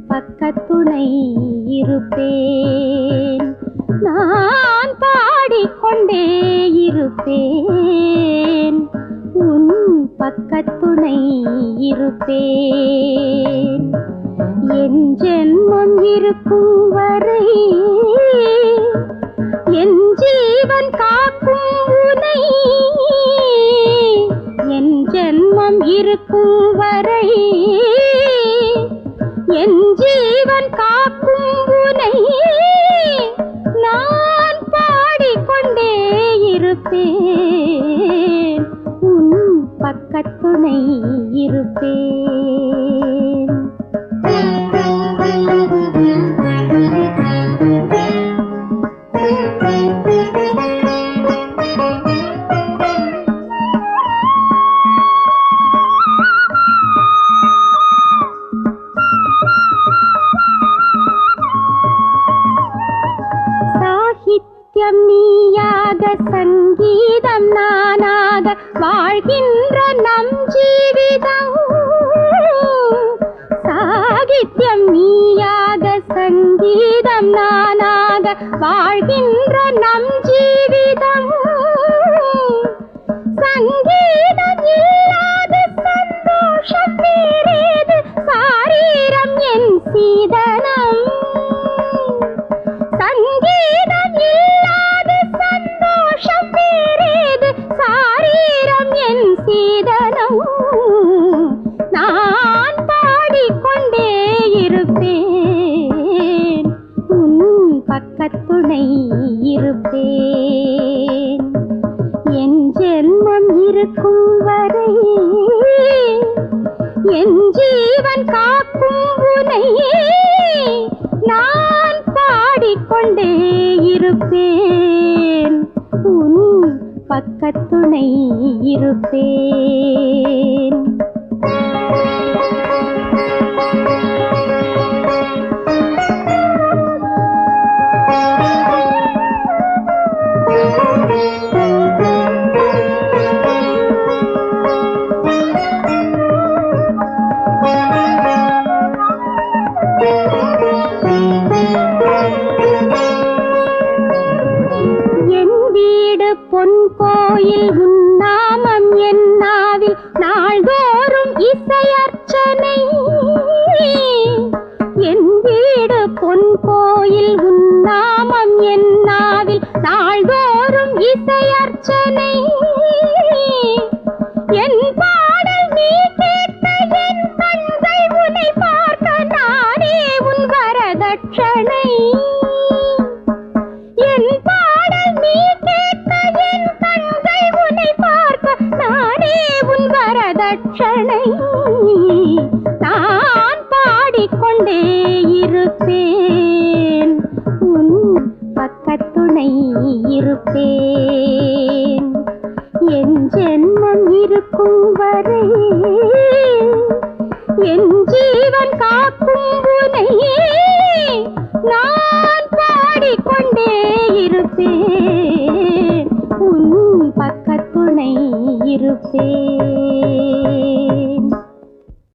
பக்கத்துணை இருப்பேன். நான் பாடிக்கொண்டே இருப்பேன். உன் பக்கத்துணை இருப்பேன். என் ஜென்மம் இருக்கும் வரை என் ஜீவன் காக்கும் உனை. என் ஜென்மம் இருக்கும் வரை என் ஜீவன் காக்கும் உனை. நான் பாடிக்கொண்டே இருப்பேன். உன் பக்கத்துணை இருப்பேன். சாகித்யம் நீயாக சங்கீதம் நானாக வாழ்கின்ற நம் ஜீவிதம். சாகித்யம் நீயாக சங்கீதம் நானாக வாழ்கின்ற நம் ஜீவிதம். சங்கீதம் இல்லாத சந்தோஷம் வேறேது, சாரீரம் என் சீதனம். சங்கீதம் இல்லாத சந்தோஷம் வேறேது, சாரீரம் என் சீதனம். நான் பாடிக்கொண்டே இருப்பேன். உன் பக்கத்துணை இருப்பேன். என் ஜென்மம் இருக்கும் வரை என் ஜீவன் காக்கும் உனை. நான் பாடிக்கொண்டே இருப்பேன். உன் பக்கத்துணை இருப்பேன். என் வீடு பொன் கோயில், உன் நாமம் என் நாவில் நாள்தோறும் இசையர்ச்சனை. என் வீடு பொன் கோயில், உன் நாமம் என் நாவில் நாள்தோறும் இசையர்ச்சனை. என் பாடல் நீ கேட்க என் கண்கள் உன்னை பார்க்க நானே உன் வரதட்சணை. என் பாடல் நீ கேட்க என் கண்கள் உன்னை பார்க்க நானே உன் வரதட்சணை. நான் பாடிக்கொண்டே இருப்பேன். உன் பக்கத்துணை இருப்பேன். என் ஜென்மம் இருக்கும் வரை என் ஜீவன் காக்கும் உனை. நான் பாடிக்கொண்டே இருப்பேன். உன் பக்கத்துணை இருப்பேன்.